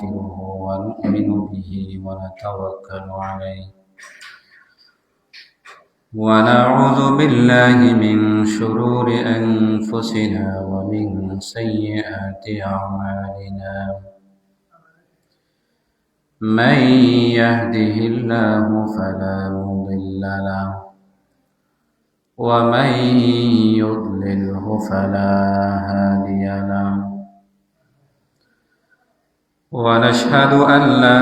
ونستغفره ونؤمن به ونتوكل عليه ونعوذ بالله من شرور أنفسنا ومن سيئات أعمالنا من يهده الله فلا مضل له ومن يضلله فلا هادي له ونشهد أن لا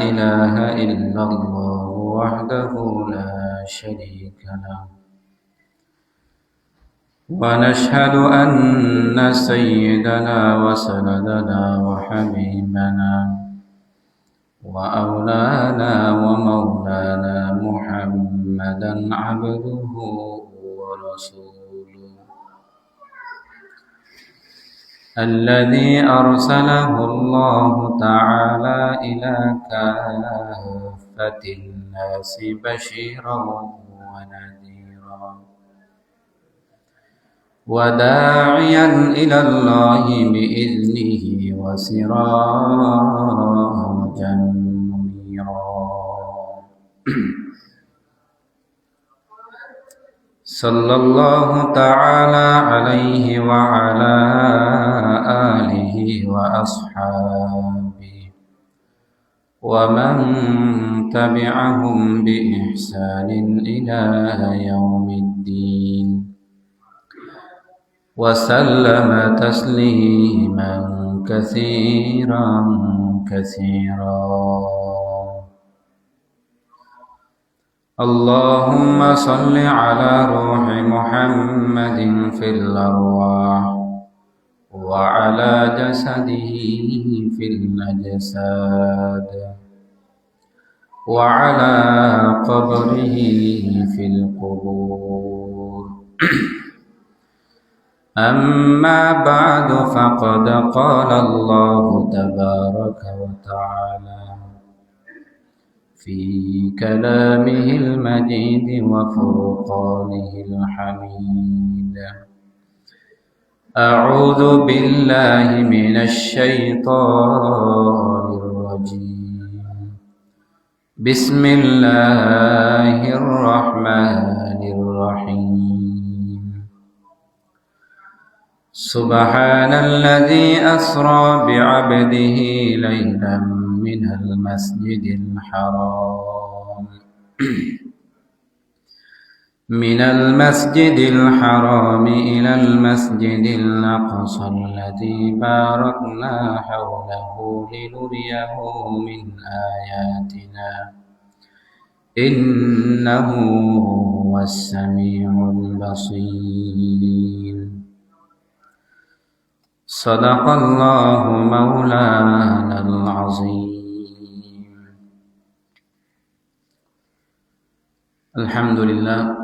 إله إلا الله وحده لا شريك له ونشهد أن سيدنا وسندنا وحبيبنا وأولانا ومولانا محمدا عبده ورسوله الذي أرسله الله تعالى إلى كافة الناس بشيرا ونذيرا وداعيا إلى الله بإذنه وسراجا منيرا صلى الله تعالى عليه وعلى آله وأصحابه ومن تبعهم بإحسان إلى يوم الدين وسلم تسليما كثيرا اللهم صل على روح محمد في الأرواح وعلى جسده في الأجساد وعلى قبره في القبور أما بعد فقد قال الله تبارك وتعالى في كلامه المجيد وفرقانه الحميد أعوذ بالله من الشيطان الرجيم بسم الله الرحمن الرحيم سبحان الذي أسرى بعبده ليلا من المسجد الحرام إلى المسجد الأقصى الذي باركنا حوله لنريه من آياتنا إنه هو السميع البصير صدق الله مولانا العظيم আলহামদুলিল্লাহ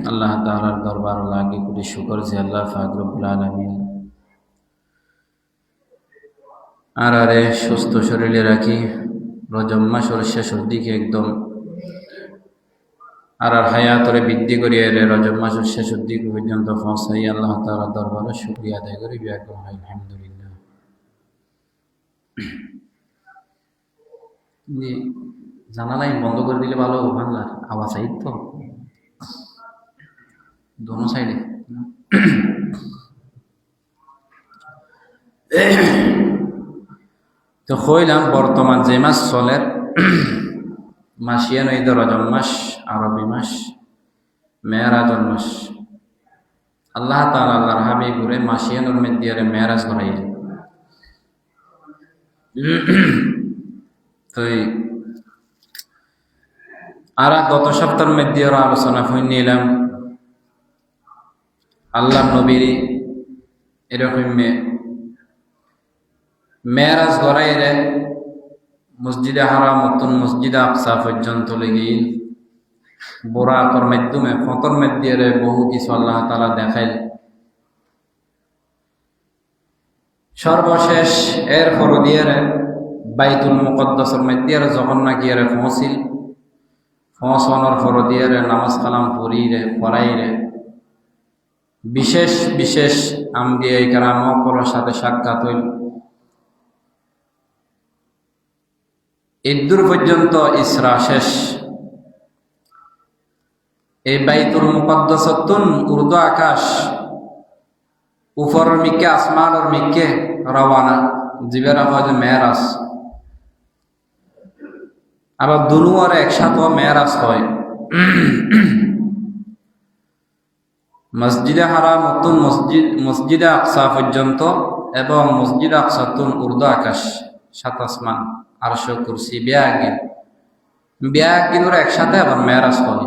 আল্লাহ তাআলার দরবার লাগে কোটি শুকর যে আল্লাহ পাক রব্বুল আলামিন আরে সুস্থ শরীরে রাখি রজব মাসের শেষের দিকে একদম আর হায়াতরে বৃদ্ধি করিয়ে রজব মাসের শেষের দিকে পর্যন্ত পৌঁছাই আল্লাহ তাআলার দরবারে শুকরিয়া আদায় করি আলহামদুলিল্লাহ। জানালাই বন্ধ করে দিলে ভালো বাংলার আওয়াজ আই তো দোনো সাইডে তো কইলাম বর্তমান যে মাস চলে মাসিয়ান ঈদ রজব মাস আরবি মাস মেরাজের মাস আল্লাহ তাআলা আল্লাহর হাবিবুরে মাসিয়ানুর মধ্যে মেরাজ করাই তো আর গত সপ্তাহের মধ্যে আলোচনা হয়ে নিলাম আল্লাহ নবীর এরকম মেরাজ গড়াইলে মসজিদে হারাম নতুন মসজিদে আকসা পর্যন্ত লেগে বোরাকর মাধ্যমে ফতর মধ্যে বহু কিছু আল্লাহ তাআলা দেখাইল। সর্বশেষ এর পর দিয়ে বাইতুল মুকদ্দাসের মধ্যে যখন নাকি পৌঁছিল পৌঁছানোর পর দিয়ে নামাজ কালাম পড়াই বিশেষ বিশেষ আম্বিয়া কেরামের সাথে সাক্ষাৎ হইল। ইদ্দুর পর্যন্ত ইসরা শেষ। এই বাইতুল মুকদ্দাসাতুন উর্দু আকাশ উপরের মিকে আসমানের মিকে রওয়ানা জিবেরা হয় যে মেরাজ, আবার দুনুয়ার একসাথে মেরাজ হয়। মসজিদে হারাম নতুন মসজিদে আকসা পর্যন্ত এবং মসজিদে আকসাতুন উর্দু আকাশ সাত আসমান আরশ কুরসি বিয়াগিন একসাথে আবার মেরাজ হয়।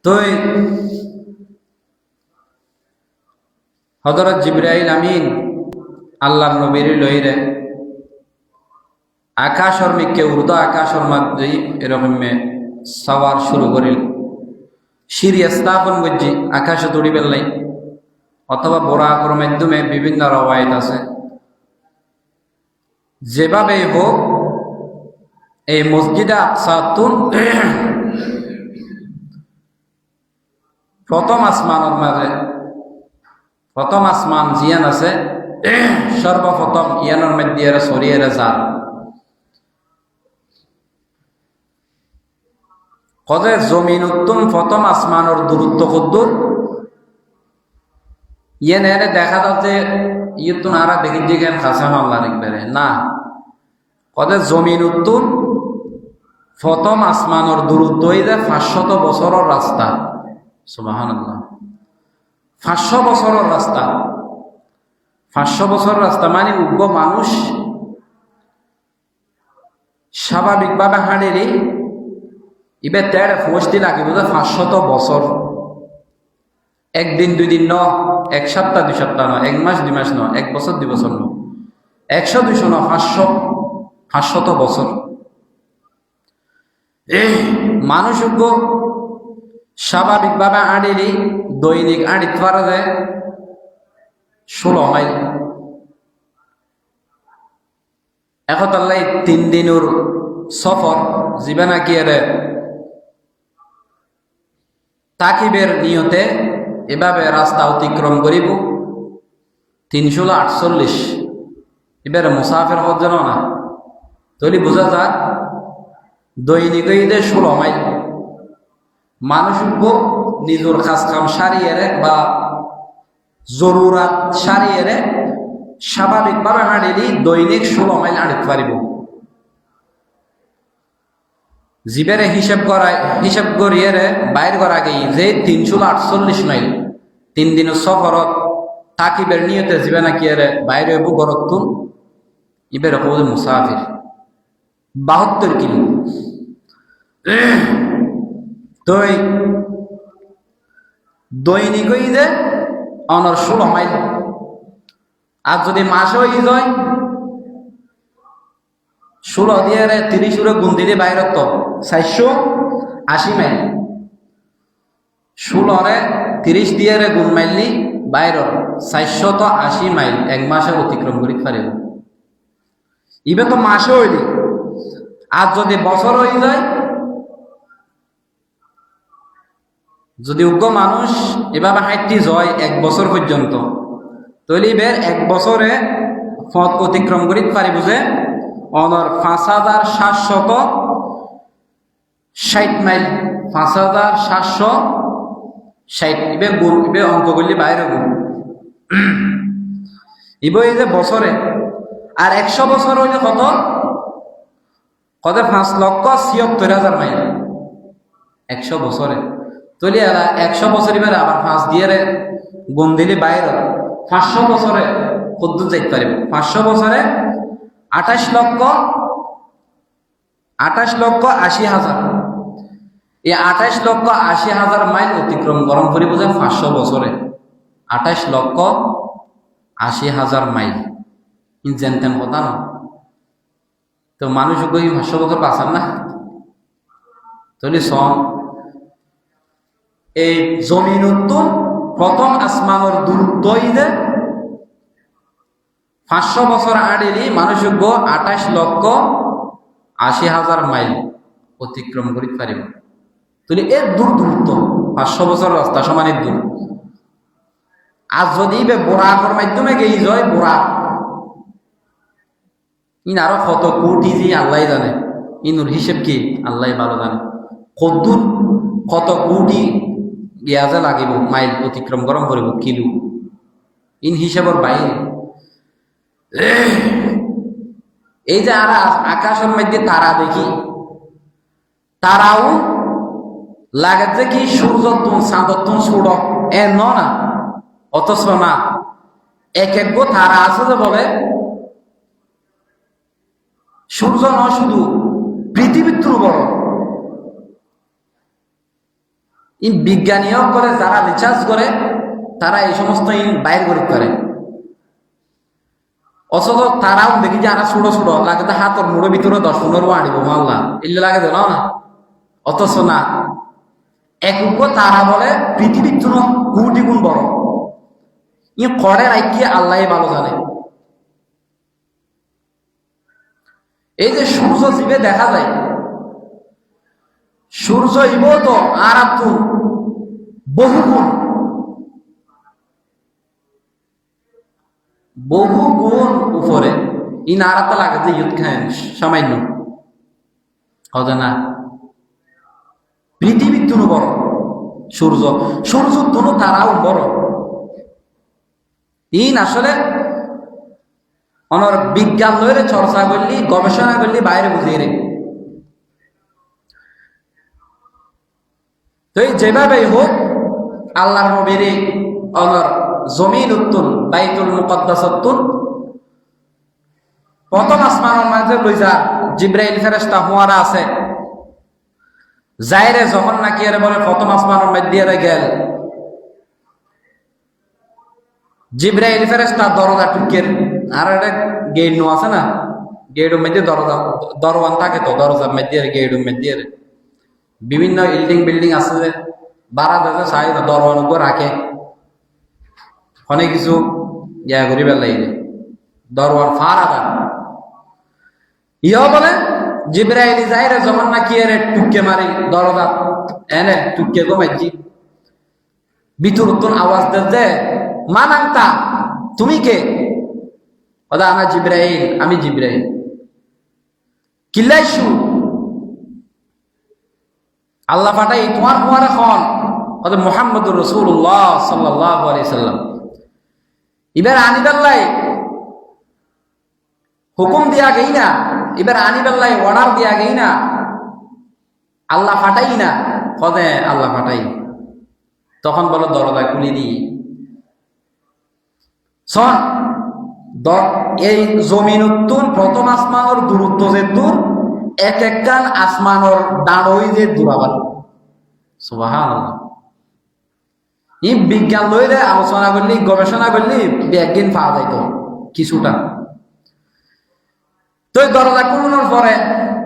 তো হযরত জিবরাইল আমিন আল্লাহর নবীর লইরে আকাশর মিকে উর্দু আকাশর মধ্যে এরকম সওয়ার শুরু করিল। সিঁড়ি স্থাপন করছি আকাশে তুড়ি পেলাই, অথবা বোরাকর মাধ্যমে বিভিন্ন রওয়ায়েত আছে। যেভাবেই হোক এই মসজিদে আকসাতুন প্রথম আসমানের মাঝে প্রথম আসমান জিয়ান আছে, সর্বপ্রথম ইয়ানোর মধ্যে সরিয়ে যান কদে জমিন উত্তম প্রথম আসমানের দূরত্ব কদ্দুর ইয়ে নেনে দেখা যাচ্ছে ইয়তুন আরা দেখি দিকেন খাসা মামলা একবারে না, কদে জমিন উত্তম প্রথম আসমানের দূরত্ব হইলে 500 বছরের রাস্তা। সুবহানাল্লাহ, 500 বছরের রাস্তা। 500 বছরের রাস্তা মানে উগ্র মানুষ স্বাভাবিকভাবে হাঁড়েরই ইবে তেড়ে ফসতি লাগিব যে 500 বছর, একদিন 2 দিন ন, এক সপ্তাহ 2 সপ্তাহ ন, 1 মাস 2 মাস ন, 1 বছর 2 বছর ন, 100 200 ন, 500 বছর। মানুষ উগ্র স্বাভাবিকভাবে আড়িলি দৈনিক আড়িতে পারা যায় 16 মাইল। এখন আল্লাহ 3 দিনের সফর জীবে নাকি এর তাকিবের নিয়তে এভাবে রাস্তা অতিক্রম করিব 348। এবার মুসাফির হওয়ার জন্য না, তৈরি বোঝা যায় দৈনিক 16 মাইল। মানুষ নিজের কাজ কাম সারিয়ে বা জরুরাত সারিয়ে স্বাভাবিকভাবে হাঁড়িলি দৈনিক 16 মাইল হাঁড়িতে পারিব। জীবের হিসাব করিয়ে বাইর করা গেই যে 348 মাইল 3 দিনের সফরত তাকিবের নিয়তে জীবে নাকি বাইরে ঘরত ইবের হল মুসাফির 72 কিলো। তো দৈনিক যে অনর 16 মাইল, আর যদি মাসে হয়ে যায় 16 দিয়ে 30 গুণ দিলে বাইরে তো 480 মাইল। 16 30 দিয়ে গুণ মাইলি বাইরে 480 মাইল 1 মাসে অতিক্রম করি পারিব। ইবে তো মাসে হইলি, আর যদি বছর হয়ে যায়, যদি উগ্র মানুষ এভাবে হাইটটি যায় 1 বছর পর্যন্ত, তাহলে ইবের 1 বছরে পথ অতিক্রম করি পারিব যে অনর 5760 মাইল। 5760 ইবে গুণ, ইবে অঙ্ক করলে বাইরে গুণ ইবে এই যে বছরে। আর 100 বছর হইলে কত? 5,76,000 মাইল 100 বছরে। তাহলে 100 বছর এবার আবার 5 দিয়ে গুণ দিলে বাইরে 500 বছরে কত যাইতে পারিব? 500 বছরে 28,80,000। এই 28,80,000 মাইল অতিক্রম গরম করিব যে 500 বছরে 28,80,000 মাইল। জানতেন কথা না, তো মানুষ 500 বছর বাঁচান না। তাহলে এই জমিন উত্তর প্রথম আসমানের দূরত্ব 500 বছর আড়েলি মানুষ 28,80,000 মাইল অতিক্রম করিতে পারিব। তাহলে এর দূরত্ব 500 বছর রাস্তা সমানের দূর। আর যদি বোরাকের মাধ্যমে গেই যায়, ইন আরো কত কোটি যে আল্লাহ জানে, ইনুর হিসেব কি আল্লাহ ভালো জানে। কদ্দুর কত কোটি গিয়াজে লাগিব, মাইল অতিক্রম গরম করিব কিলো, ইন হিসেবর বাইরে। এই যে আর আকাশের মধ্যে তারা দেখি, তারাও লাগে যে কি সূর্যতুন চাঁদতুন ছুড় এ না, অথচ না এক এক গো তারা আছে যে বলে সূর্য নয় শুধু পৃথিবীর তুল বড়। ইন বিজ্ঞানীও করে, যারা রিসার্চ করে তারা এই সমস্ত বাইর করতে পারে। অথচ তারাও দেখি যে আনা ছোট ছোট লাগে, হাতর মুড়োর ভিতরে 10-15 আনিব মাল্লা এলে লাগে জানো না, অথচ না একক তারা বলে পৃথিবীর জন্য কোটি গুণ বড়। ই করে রাখি আল্লাহ ভালো জানে। এই যে সূর্য জীবে দেখা যায়, সূর্য ইব তো আর বহুগুণ উপরে। ই নারাতে লাগে যে ইউথ খায় সামান্য হবে না, পৃথিবীর তুনো বড় সূর্য, সূর্যর তুনো তারাও বড়। ইন আসলে অনর বিজ্ঞান লইরে চর্চা করলি, গবেষণা করলি বাইরে বুঝিয়ে রে। তো এই যেভাবেই হোক আল্লাহর নবীর অনর জমিন উত্তুন বাইতুল মুকদ্দাস উত্তুন প্রথম আসমানের মাঝে লই যা জিব্রাইল ফেরেশতা হুয়ারা আছে, যাইরে যখন নাকি এর বলে প্রথম আসমানের মধ্যে গেল, জিব্রাইল ফেরেশতা দরজা টুকের আর একটা গেট নো আছে না, গেটের মধ্যে দরজা দরওয়ান থাকে, তো দরজার মধ্যে গেটের মধ্যে বিভিন্ন বিল্ডিং আছে যে বারা দেশে চাই দরওয়ান উপর রাখে, অনেক কিছু ইয়া করি বেলাই দরওয়ান ফারা দেন। ইয়া বলে জিব্রাইল যাইরে যখন নাকি এর টুকে মারি দরজা এনে টুকে গো মাইজি ভিতর উত্তর আওয়াজ দে মানাংতা তুমি কে? ওদা আমার জিব্রাইল, আমি জিব্রাইল। কিল্লাইছু আল্লাহ পাঠাই তোমার হুয়ার এখন ওদা মুহাম্মদুর রাসূলুল্লাহ সাল্লাল্লাহু আলাইহি সাল্লাম। এবার আনিবাল্লাই হুকুম দিয়া গই না, এবার আনিবাল্লাই অর্ডার দিয়া গই না, আল্লাহ পাঠাই না, কদে আল্লাহ পাঠাই। তখন বলো দরজা খুলে দিই শোন, এই জমিন উত্তুন প্রথম আসমানোর দূরত্ব যে দূর, এক একখান আসমানোর দাঁড়ই যে দূরাবার। সুবহানাল্লাহ। ই বিজ্ঞান লইলে আলোচনা করলি, গবেষণা করলি একদিন পাওয়া যাইত কিছুটা। তো দরজা খুলানোর পরে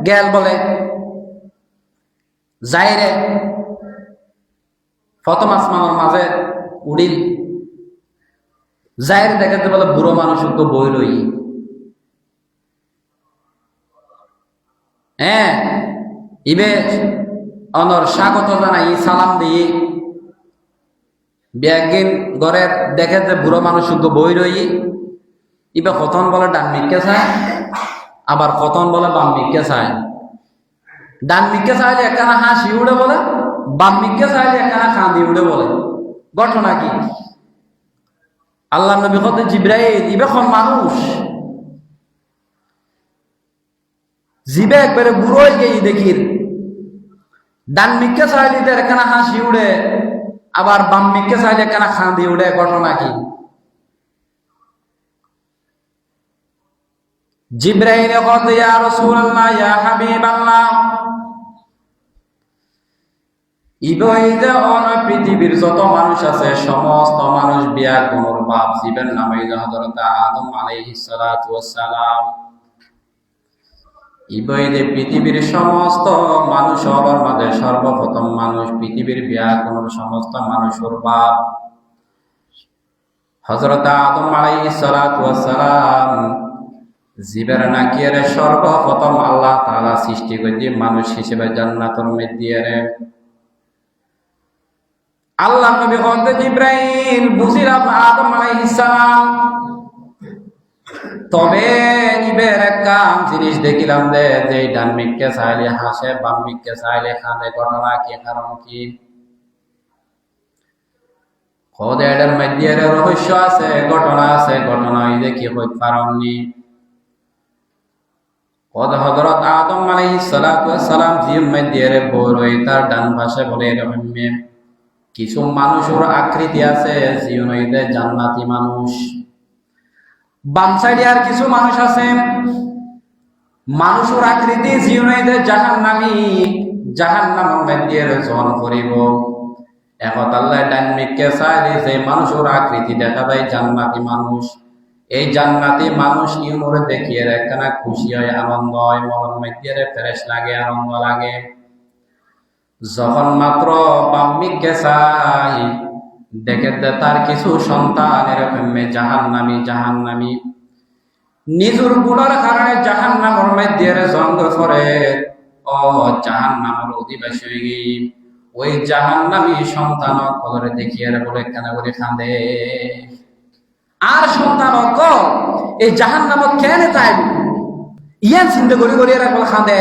গেল বলে যাইরে প্রথম আসমানের মাঝে উড়িল, যাইরে দেখাতে বলে বুড়ো মানুষ তো বই লই, হ্যাঁ ইবে অনর স্বাগত জানাই সালাম দিয়ে ব্যাগিন ঘরের দেখে যে বুড়ো মানুষ বই রই, ইবে কতন বলে ডান মিকে চায়, আবার কতন বলে বাম মিকে চায়। ডান মিকে চাইলে একখানা হাসি উড়ে বলে, বাম মিকে চাইলে একখানা কাঁদি উড়ে বলে। ঘটনা কি? আল্লাহ নবী কত জিব্রাইল ইবে কোন মানুষ জিবে একবারে বুড়ো হয়ে গিয়ে দেখির, ডান মিকে চাইলে একখানা হাসি উড়ে, আবার বাম মিকে চাইলে একখানা কাঁদি উড়ে। ঘটনা কি? জিব্রাইল কত ইয়া রাসূলুল্লাহ ইয়া হাবিবাল্লাহ, ইবইদে অন পৃথিবীর যত মানুষ আছে সমস্ত মানুষ বিয়া কোনর বাপ জীবের নাম হযরত আদম আলাইহিস সালাতু ওয়াস সালাম। ইবইদে পৃথিবীর সমস্ত মানুষ হবার মাঝে সর্বপ্রথম মানুষ পৃথিবীর বিয়া কোনর সমস্ত মানুষের বাপ হযরত আদম আলাইহিস সালাতু ওয়াস সালাম। জীবের নাকিয়ারে সর্বপ্রথম আল্লাহ তাআলা সৃষ্টি করে মানুষ হিসেবে জান্নাতের মধ্যে আল্লাহ নবী বলতে জিব্রাইল বুঝিলাম আদম আলাইহিস সালাম, তবে ইবের কাম জিনিস দেখিলাম যে ডান মিককে চাইলে হাসে, বাম মিককে চাইলে কাঁদে, ঘটনা কি, কারণ কি? খোদে এটার মধ্যে রহস্য আছে, ঘটনা আছে, ঘটনা হইলে কি হইত পারনি। হযরত আদম আলাইহিস সালাতু ওয়াস সালাম জিম মধ্যে বড় তার ডান পাশে বলে এরকম কিছু মানুষের আকৃতি আছে জীবন হইতে জান্নাতি মানুষ, বাম সাইডে আর কিছু মানুষ আছে মানুষের আকৃতি জীবন হইতে জাহান্নামী, জাহান্নামের মধ্যে জন করিব। এখন আল্লাহ ডান মিককে চাইলে যে মানুষের আকৃতি দেখা যায় জান্নাতি মানুষ, এই জান্নাতি মানুষ ইউনুরে দেখিয়ে একখানা খুশি হয়, আনন্দ হয়, মনের মধ্যে ফ্রেশ লাগে, আনন্দ লাগে। যখন মাত্র বাম্মিককে চাই দেখে তার কিছু সন্তান এরকম জাহান্নামী, জাহান্নামী নিজের গুণের কারণে জাহান্নামের মধ্যে জন্ম করে, ও জাহান্নামের অধিবাসী হয়ে গিয়ে ওই জাহান্নামী সন্তান কলরে দেখিয়ে বলে কেন করে কাঁদে। আর সন্তান এই জাহান্নামত কেন চাইব ইয়ান চিন্তা করি করি এরা বলে কাঁদে।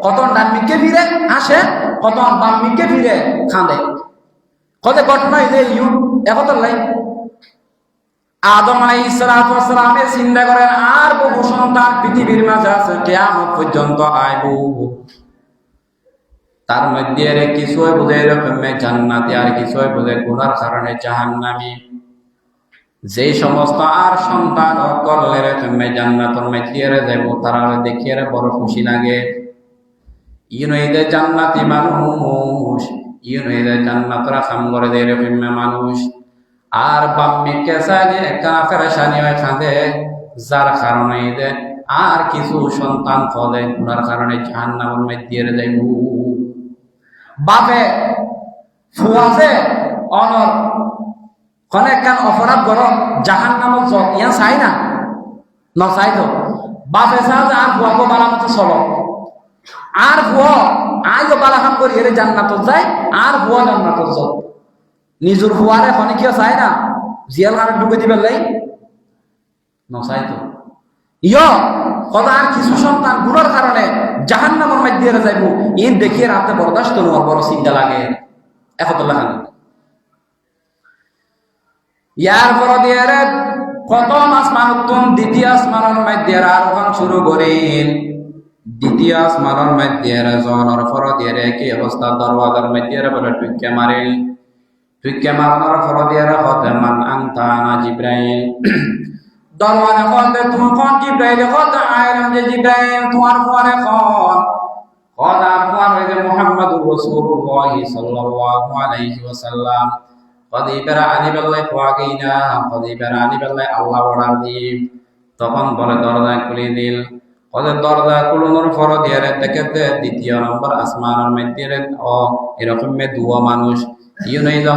কত ডান মিককে ফিরে আসে, কত বাম মিককে ফিরে কাঁদে। কত ঘটনা ইউ একতর লাই আদম আলাইহিস সালাতু ওয়াস সালামের চিন্তা করেন আর বহু সন্তান পৃথিবীর মাঝে আছে, কিয়ামত পর্যন্ত আইব। তার মধ্যে কিছু বোঝে এরকম জান্নাতি, আর কিছু বোঝে গুনার কারণে জাহান্নামী। যে সমস্ত আর সন্তান করলে তুমি জান্নাতের মধ্যে যাবো, তারা দেখিয়ে বড় খুশি লাগে। ইউনাইদে জান্নাতি মানুষ, ইউনাইদে জান্নাতরা কাম করে দেয় এরকম মানুষ। আর বাম্মিকে চাইলে একটা ফেরেশানি হয় কাঁদে, যার কারণে আর কিছু সন্তান ফলে গুনার কারণে জাহান্নামের মধ্যে যাইব। বাপে ফুয়াছে অনর অনেক কান অপরাধ করো জাহান নামক জল ইয়া চাই না নচাই তো বাপে চা যে আর ভুয়াকে বালা মতো চলো, আর ভুয়া আইও বালা কাম করি এর জান্নাতত যায়, আর ভুয়া জান্নাতত যাও। নিজের ভুয়ারে খনে কিয় চাই না জিয়াল কারণে ডুবে দিবে লাই নচাই তো ইয় কত আর কিছু সন্তান গুণের কারণে জাহান নামের মধ্যে যাইব। ইন দেখিয়ে রাতে বরদাস্ত নোয়ার বড় চিন্তা লাগে একতলা খান। ইয়ার পর দিয়ে প্রথম আসমানতন দ্বিতীয় আসমানের মধ্যে আরোহণ শুরু করেন। দ্বিতীয় আসমানের মধ্যে জনের পর দিয়ে কি অবস্থা, দরওয়াজার মধ্যে বলে টুইকে মারেন। টুইকে মারানোর পর দিয়ে হতে মান আনতা না জিব্রাইল। দরওয়াজা হতে তুমি কোন জিব্রাইল হতে আইলাম যে জিব্রাইল তোমার পরে কোন কদার পর হইতে মুহাম্মদুর রাসূলুল্লাহ সাল্লাল্লাহু আলাইহি ওয়াসাল্লাম। তখন বলে দরজা খুলে দিল। দরজা খুলানোর পর দিয়ে দেখে দ্বিতীয় নম্বর আসমানের মধ্যে এরকম দুয়া মানুষ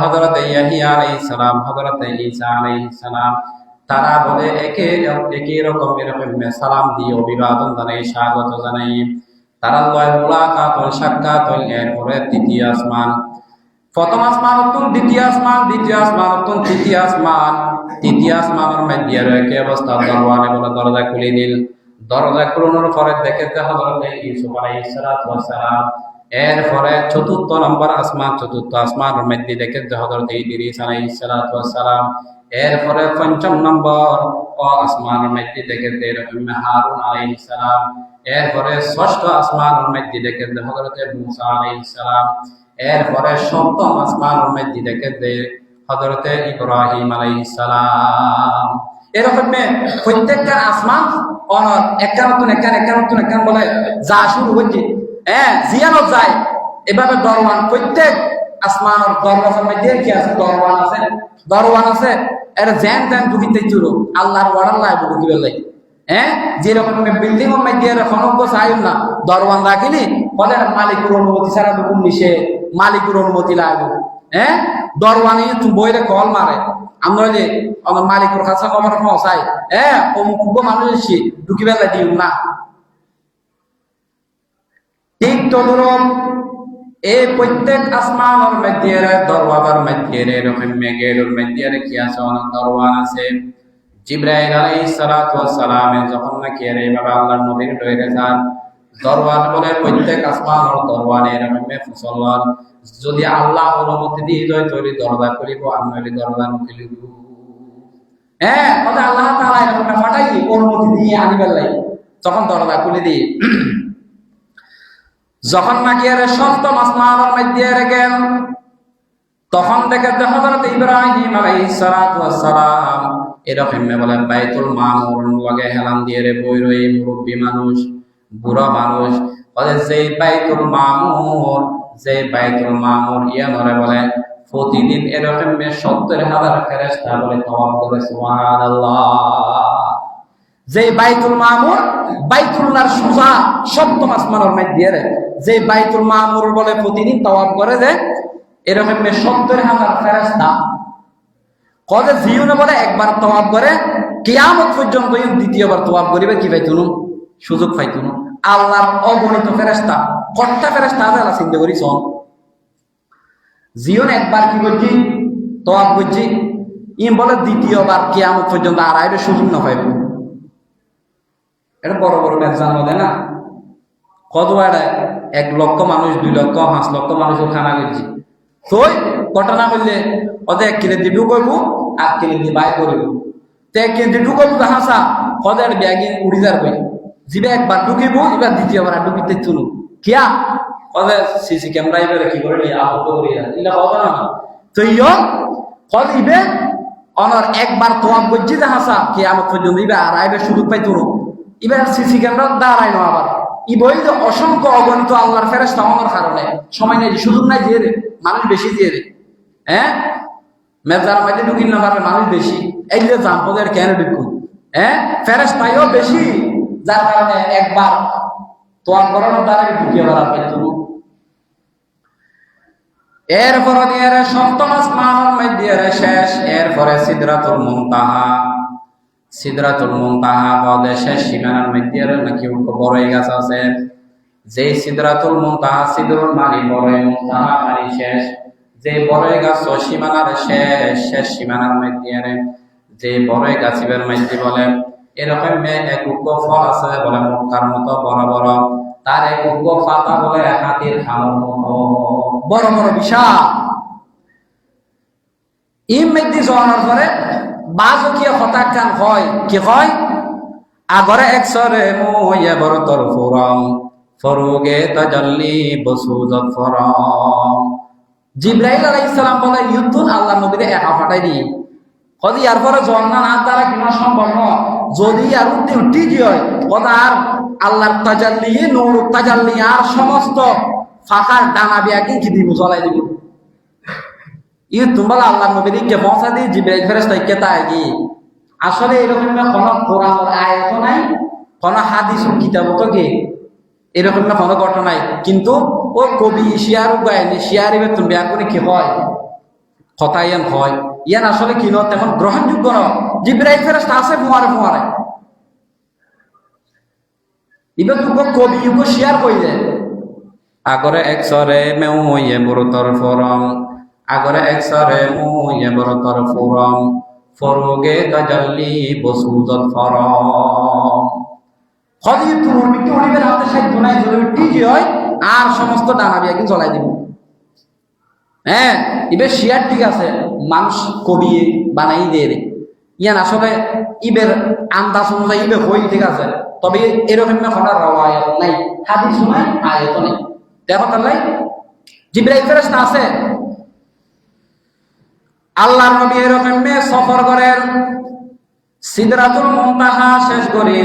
হযরত ইয়াহইয়া আলাইহিস সালাম, হযরত ঈসা আলাইহিস সালাম। তারা বলে একই রকম এরকম সালাম দিয়ে অভিবাদন জানাই, স্বাগত জানাই। তারা মুলাকাত হল, সাক্ষাৎ হল। এরপরে তৃতীয় আসমান, প্রথম আসমান নতুন, দ্বিতীয় আসমান, দ্বিতীয় আসমান নতুন, তৃতীয় আসমান। তৃতীয় আসমানের মধ্যে একই অবস্থা। দরওয়ানে বলে দরজা খুলে দিল। দরজা খুলানোর পরে দেখে হযরত ইউসুফ আলাইহিস সালাতু ওয়াস সালাম। এরপরে চতুর্থ নম্বর আসমান, চতুর্থ আসমানের মধ্যে দেখে হযরত ইদ্রিস আলাইহিস সালাতু ওয়াস সালাম। এরপরে পঞ্চম নম্বর আসমানের মধ্যে দেখে হারুন আলাইহিস সালাম। এরপরে ষষ্ঠ আসমানের মধ্যে দেখে হযরত মূসা আলাইহিস সালাম। এরপরে সপ্তম আসমানের মধ্যে দেখে হযরত ইব্রাহিম আলাইহিস সালাম। এরকম প্রত্যেকটা আসমান অনর একটা নতুন একখান বলে যা শুরু হচ্ছে, জিয়ানত যায় এভাবে দরওয়ান। প্রত্যেক আসমানের দরওয়াজার মধ্যে কি আছে? দরওয়ান আছে, দরওয়ান আছে। এর জ্যান ত্যান ঢুকিতে চুরো আল্লাহর ওয়ার্ডার লাই ঢুকি বেলাই। যেরকম বিল্ডিং এর মধ্যে খনক চাইল না, দরওয়ান রাখিনি ওদের মালিকের অনুমতি ছাড়া ঢুকুন নিষে, মালিকের অনুমতি লাগবে। দরওয়ানি বইরে কল মারে, আমরা যে আমার মালিকের কাছে খবর পৌঁছাই, অমুক মানুষ এসে ঢুকি বেলা দিও না। ঠিক তদুরূপ এই প্রত্যেক আসমানের মধ্যে দরওয়াজার মধ্যে এরকম মেঘের মধ্যে কি আছে? অনেক দরওয়ান আছে। জিবরাইল আলাইহিস সালাতু ওয়াস সালাম যখন নাকি এইভাবে আল্লাহর নবীর ডইরে যান, দরওয়ান বলে প্রত্যেক আসমানের দরওয়ানে এরকম মুসলমান যদি আল্লাহ অনুমতি দিয়ে দেয় তৈরি দরজা খুলিব, আর নইলে দরজা খুলিব। হ্যাঁ, কথা আল্লাহ তাআলা এরকম ফাটাই অনুমতি দিয়ে আনিবার লাই, তখন দরজা খুলে দিই। যখন নাকি এর সপ্তম আসমানের মধ্যে গেল, তখন দেখে হযরত ইব্রাহিম আলাইহিস সালাতু ওয়াস সালাম এরকম বলে বাইতুল মামুর লগে হেলান দিয়ে রে বই রই মুরব্বী মানুষ, বুড়া মানুষ, বলে যে বাইতুল মামুর ইয়া নরে বলে প্রতিদিন এরকম 70,000 ফেরেশতা বলে তওয়াফ করে, সুবহানাল্লাহ। যে বাইতুল মামুর, বাইতুল্লাহর সুজা সপ্তম আসমানের মধ্যে রে যে বাইতুল মামুর বলে প্রতিদিন তওয়াফ করে, যে এরকম 70,000 ফেরেশতা কদে জীবনে বলে একবার তওয়াফ করে কিয়ামত পর্যন্ত দ্বিতীয়বার তওয়াফ করিবে কি পাইতুন, সুযোগ পাইতুন। আল্লাহর অগণিত ফেরেশতা, কয়টা ফেরেশতা আছে আল্লাহ চিন্তা করিস। জীবন একবার কি করছি তওয়াফ করছি, ইম বলে দ্বিতীয়বার কিয়ামত পর্যন্ত আর আইবে সুযোগ না পাইব। এটা বড় বড় ব্যবসা বলে না, কত এটা 1 লক্ষ মানুষ, 2 লক্ষ, 5 লক্ষ মানুষ খানা করছি, তো ঘটনা করলে ওদের 1 কিলো দিবি করবো, 8 কিলো দিয়ে বাই করব, তো 1 কিলো ঢুকবো হাসা ওদের ব্যাগে উড়ি যার বই জিবে একবার ঢুকিব, এবার দ্বিতীয়বার ঢুকিতে চলু কিয়া ওদের সিসি ক্যামেরা এবারে কি করে আহত করিয়া এগুলা হবে না। তো কদ ইবে অনর একবার তোয়াব করছি যে হাসা কিয়ামত পর্যন্ত ইবে আর আইবে সুযোগ পাইতো না, এবার সিসি ক্যামেরা দাঁড়ায় না আবার ই বই তো অসংখ্য অগণিত আল্লাহর ফেরেশতা হওয়ার কারণে সময় নাই, সুযোগ নাই দিয়ে রে, মানুষ বেশি দিয়ে রে। হ্যাঁ, মেজার মাঝে ঢুকিন না পারবে মানুষ বেশি, এই যে জাম্পদের কেন ঢুকুন, হ্যাঁ ফেরেশতাও বেশি, যার কারণে একবার তোয়াব করানোর দ্বারা ঢুকিয়ে বেড়া পাইতো। এরপর দিয়ে সপ্তম আসমানের মধ্যে শেষ, এরপরে সিদরাতুল মুনতাহা পদে শেষ সীমানার মধ্যে নাকি বড়ই গাছ আছে, যে সিদরাতুল মুনতাহা, সিদরুল মানে বড়ই, মুনতাহা মানে শেষ, যে বড়ই গাছ সীমানার শেষ সীমানার মধ্যে যে বড়ই গাছিবের মধ্যে বলে এরকম এক ফল আছে বলে মক্কার মতো বড় বড়, তার এক পাতা বলে হাতির খামার মতো বড় বড় বিশাল। ইমেদি জোয়ানোর পরে বাজও কি হঠাৎ কান হয় কি হয়, আগরে একসরে মুয়ে বড় তর ফুরম ফরুগে তাজাল্লি বসুজত ফরম। জিবরাইল আলাইহিস সালাম বলে ইউতুন আল্লাহ নবীরে একা ফাটাই দি, কদি আর পরে জন্না না দ্বারা কিনা সম্ভব নয়, যদি আর উঠি হয় কথা আর আল্লাহর তাজাল্লি নূর তাজাল্লি আর সমস্ত ফাঁকার ডানা বিয়াকে কি দিব চলাই দিব। ই তোমরা আল্লাহ নবীর কে পৌঁছা দি জিবরাইল ফেরেশতা কে তাই কি আসলে এরকম কোনো কোরআনের আয়াত নাই, কোনো হাদিস কিতাব তো কে এরকম না কোনো ঘটনা নাই, কিন্তু ও কবি শিয়ার গায়নি শিয়ারি বেতন বিয়া করে কি হয় কথা ইয়ান হয়, ইয়ান আসলে কি ন তেমন গ্রহণযোগ্য ন। জিবরাইল ফেরেশতা আছে ফুয়ারে এবার তো কবি শিয়ার কই যায় আগরে একসরে মেউ ইয়ে বড়তর ফরম, আগরে একসরে মু ইয়ে বড়তর ফরম ফরুগে তাজাল্লি বসুজত ফরম। হদি তুর মিকে উড়িবে রাতে সেই দুনাই জ্বলে ঠিকই হয় আর সমস্ত ডানা বিয়া কিন্তু জ্বলাই দিব। হ্যাঁ, এবার শিয়ার ঠিক আছে মানুষ কবি বানাই দিয়ে রে, ইয়ান আসলে ইবের আন্দাজ অনুযায়ী ইবে হই ঠিক আছে, তবে এরকম কোনো রাওয়ায়াত নাই, হাদিস নাই, আয়াত নেই। দেখো তাহলে জিবরাইল ফেরেশতা আছে, আল্লাহর নবী এরকম সফর করেন সিদরাতুল মুনতাহা শেষ করে,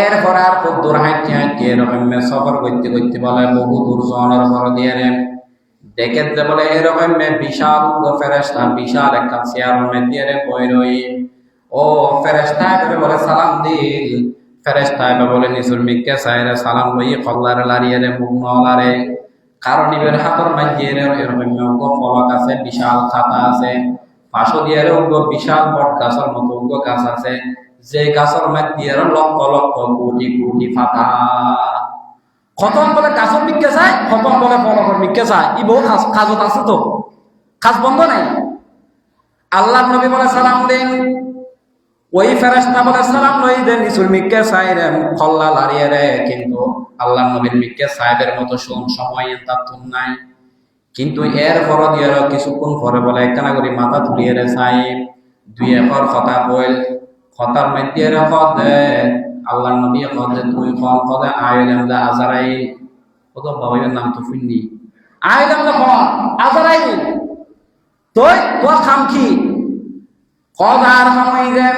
এরপর আর খুব দূর হাঁটতে এরকম সফর করতে করতে বলে বহু দূর জনের পর দিয়ে দেখে যে বলে এরকম বিশাল ফেরেশতা বিশাল একটা চেয়ারের মধ্যে বই রই, ও ফেরেশতা বলে সালাম দিল, ফেরেশতা বলে নিসুর মিকে সাইরে সালাম লই কল্লারে লারিয়ে মুখ নলারে, কারণ ইবের হাতর মধ্যে এরকম ফলক আছে, বিশাল খাতা আছে, পাশো দিয়ে বিশাল বট গাছের মতো গাছ আছে, যে গাছের মধ্যে লক্ষ লক্ষ কোটি কোটি পাতা। খতম বলে গাছের মিকে চায়, খতম বলে ফলকের মিকে চায়, ই বহু কাজত আছে তো, কাজ বন্ধ নাই। আল্লাহ নবী বলে সালাম দেন, ওই ফেরেশতা বলে সালাম লই দে নিচুর মিককে চাইরে খল্লা লাড়িয়ে রে, কিন্তু আল্লাহ নবীর মিককে সাহেবের মতো সময় তার তুম নাই। কিন্তু এর পর দিয়ে কিছুক্ষণ পরে বলে একখানা করে মাথা তুলিয়ে রে সাহেব দুই একর কথা কইল, কথার মধ্যে রে দে আল্লাহ নবী দে তুই কল কদে আইলাম দে আজারাই কত বাবার নাম তো শুননি আইলাম দে কল আজারাই তুই তোর খাম কি কদ আর খামাই দে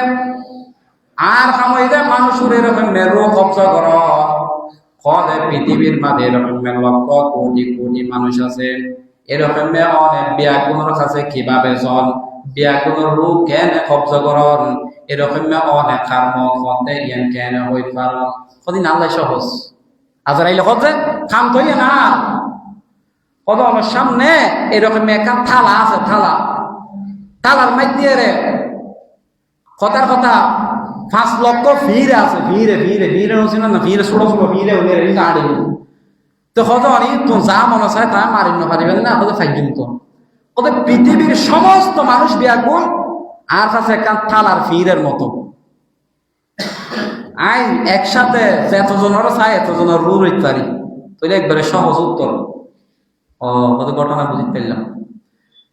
আর খামাই দে মানুষের এরকম মেরু কবজা কর কদে পৃথিবীর মাঝে এরকম লক্ষ কোটি কোটি মানুষ আছে, এরকম অনেক ব্যাকুণের কাছে কিভাবে চল ব্যাকুণের রূপ কেন কবজা করন, এরকম অনেক কর্ম করতে জ্ঞান কেন হই পার কদিন আল্লাহ সহজ আজরাইল কত খাম তো না কত আমার সামনে এরকম একটা থালা আছে, থালা থালার মধ্যে রে কথার কথা 5 লক্ষ ভিড় আছে, ভিড়ে ভিড়ে ভিড়ে হচ্ছে না ভিড়ে ছোট ছোট ভিড়ে হলে গাড়ি তো কত অনি তো যা মনে চায় তা মারি না পারিবেন না কত ফাইজিন তো কত পৃথিবীর সমস্ত মানুষ ব্যাকুল আর কাছে একটা থালার ভিড়ের মতো আই একসাথে এতজনের চাই এতজনের রুর ইত্যাদি তাহলে একবারে সহজ উত্তর। ও কত ঘটনা বুঝতে পারলাম।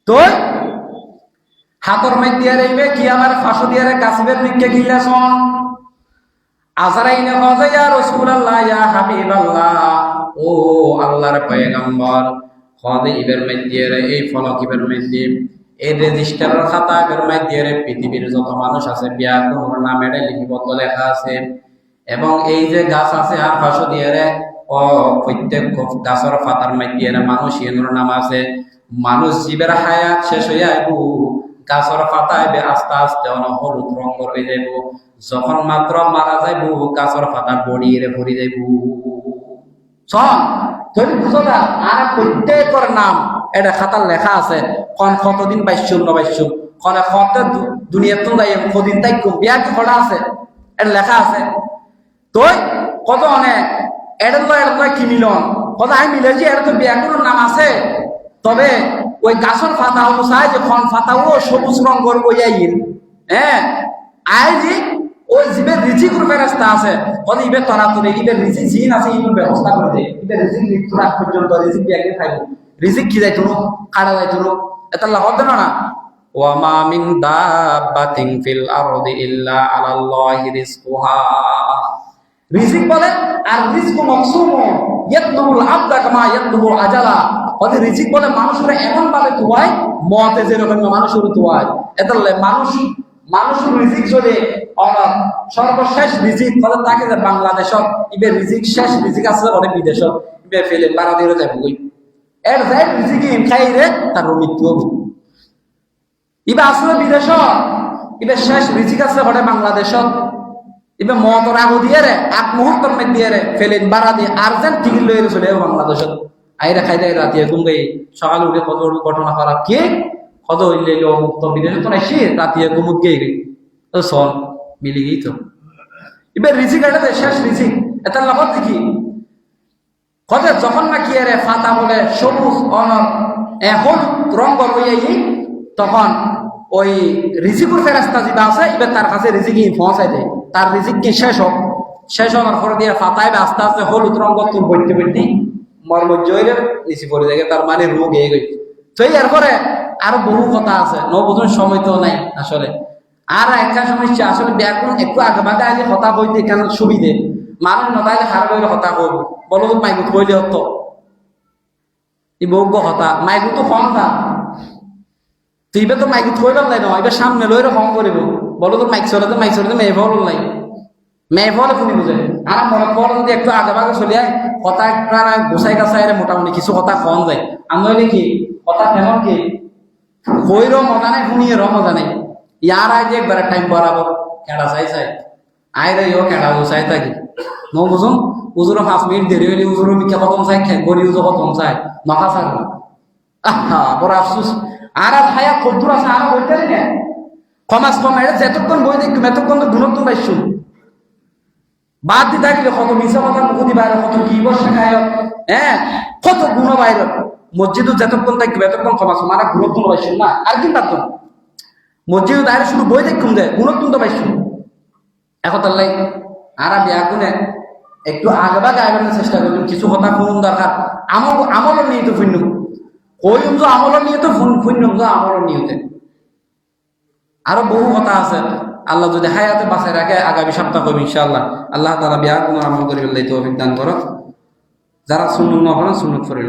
তো হাতর মধ্যে রইবে কি আমার ফাঁসো দিয়ে কাশিবের দিকে গিলাসন আজরাইল কয় ইয়া রাসূলুল্লাহ ইয়া হাবিবাল্লাহ, ও আল্লাহর পয়গম্বর কয় ইবের মধ্যে এই ফলক ইবের মধ্যে এই রেজিস্টারের খাতা ইবের মধ্যে পৃথিবীর যত মানুষ আছে বিয়া কোন নামে লিপিবদ্ধ লেখা আছে, এবং এই যে গাছ আছে আর ফাঁসো দিয়ে ও প্রত্যেক গাছের পাতার মধ্যে মানুষ এর নাম আছে। মানুষ জীবের হায়াত শেষ হইয়া গাছের পাতায় আস্তে আস্তে হলুদ রঙ হয়ে যাইব, যখন মাত্র মারা যাইব গাছের পাতা বড়িয়ে ভরি যাইব। বুঝো না আর প্রত্যেকের নাম এটা খাতার লেখা আছে, কোন কতদিন বাইশুম না বাইশুম কোন কত দুনিয়া তো যাই কদিন তাই বিয়া কি খোলা আছে এটা লেখা আছে। তো কত অনেক এটা তো এটা কি মিলন কত আমি মিলে যে এটা তো বিয়াগুলোর নাম আছে, তবে ওই গাছের পাতা অনুসারে যে খন পাতাও সবুজ রঙ করবো হ্যাঁ আইজি ওই জীবের রিজিক ফেরেশতা আছে কত ইবে তরাতরি ইবে রিজিক জিন আছে ইবে ব্যবস্থা করে দেয় ইবে রিজিক মৃত্যু রাত পর্যন্ত রিজিক বিয়াকে খাইব রিজিক কি যাইতো কাটা যাইতো এটা লাভ হবে না। ওয়া মা মিন দাব্বাতিন ফিল আরদি ইল্লা আলাল্লাহি রিজকুহা, রিজিক বলে আর রিজকু মাকসুম ইয়াতলুবুল আবদা কামা ইয়াতলুবু আজালা, ওই রিজিক বলে মানুষের এমন ভাবে তুয়ায় মতে যেরকম মানুষের তুয়ায় এটা মানুষের রিজিক যদি সর্বশেষ রিজিক বলে তাকে যে বাংলাদেশ ইবে রিজিক শেষ রিজিক আছে অনেক বিদেশ ইবে ফেলে বাড়া দিয়ে যাবো এর যাই রিজিক খাই রে তার মৃত্যু হবে। ইবে আসলে বিদেশ ইবে শেষ রিজিক আছে ওটা বাংলাদেশত ইবে মতর আগু দিয়ে রে এক মুহূর্তের মধ্যে রে ফেলেন বাড়া দিয়ে আর্জেন্ট টিকিট লয়ে চলে যাবো বাংলাদেশত আইরা খাই দেয় রাতে ঘুম গাই সকাল উঠে কত ঘটনা করা কে কত হইলে মুক্ত বিদেশে তো রাইছি রাতে ঘুমুত গিয়ে তো সল মিলি গেই তো এবার রিজিক এটা শেষ রিজিক এটা লগত দেখি কত যখন নাকি আরে ফাতা বলে সবুজ অনর এখন রঙ হইয়াই তখন ওই রিজিকুর ফেরেশতা যেটা আছে এবার তার কাছে রিজিক পৌঁছাই দেয়, তার রিজিক কি শেষ হোক শেষ হওয়ার পরে দিয়ে ফাতায় আস্তে আস্তে হলুদ রঙ তোর বইতে বইতে মর্মজয়ের নিচে পড়ে যায় তার মানে রোগ হয়ে গেছে। তো এরপরে আরো বহু কথা আছে নবুঝন সময় তো নাই আসলে আর একটা সমস্যা আসলে ব্যাকরণ একটু আগে বাগে আগে কথা বইতে কেন সুবিধে মানুষ নতাইলে খারাপ হইলে কথা কব বলো তো মাইকু কইলে হতো এই বৌগ কথা মাইকু তো কম দাম তুই তো মাইকু থই পারলাই না এবার সামনে লইরে কম করিব বলো তো মাইক চলে মেয়ে ফল নাই মেয়ে ফলে শুনি বুঝে আর মনে পর যদি একটু আগে বাগে চলে যায় কথা গোসাই গাছাই মোটামুটি কিছু কথা কম যায় আর নইলে কি কথা কেমন কি কইর মজা নেই শুনিয়ে মজা নেই ইয়ার আগে একবার টাইম বরাবর কেডা চাই আয় রে ও কেডা গোসাই থাকি ন বুঝুন উজুর 5 মিনিট দেরি হইলে উজুর মিকে কতম চাই গড়ি উজু কতম চাই নখা চাই আহা বড় আফসোস আর ভাইয়া কদ্দুর আছে আর বইতে না কমাস কম এটা যতক্ষণ বই দেখুন এতক্ষণ তো গুণত্ব পাইছু বাদ দি থাকলে কত মিশা কথা মুখি বাইরে কত কি বসে খায় হ্যাঁ কত গুণ বাইরে মসজিদও যতক্ষণ থাকবে এতক্ষণ কমাস মারা গুণত্ব পাইছু না আর কি পারত মসজিদ দাঁড়িয়ে শুধু বই দেখুন দেয় গুণত্তম তো পাইছো এখন তার লাই আর বিয়া গুনে একটু আগে বা গাইবেন চেষ্টা করবেন কিছু কথা শুনুন দরকার আমল নিয়ে তো ফুন্য কই আমল নিয়ে তো ফুন্য আমল নিয়েতে আরো বহু কথা আছে আল্লাহ যদি হায়াতে বাঁচায় রাখে আগামী সপ্তাহ করবো ইনশাআল্লাহ আল্লাহ তাআলা বিয়া কোনো আমল করে ফেললে তৌফিক দান করো যারা সুন্নত না করেন সুন্নত করে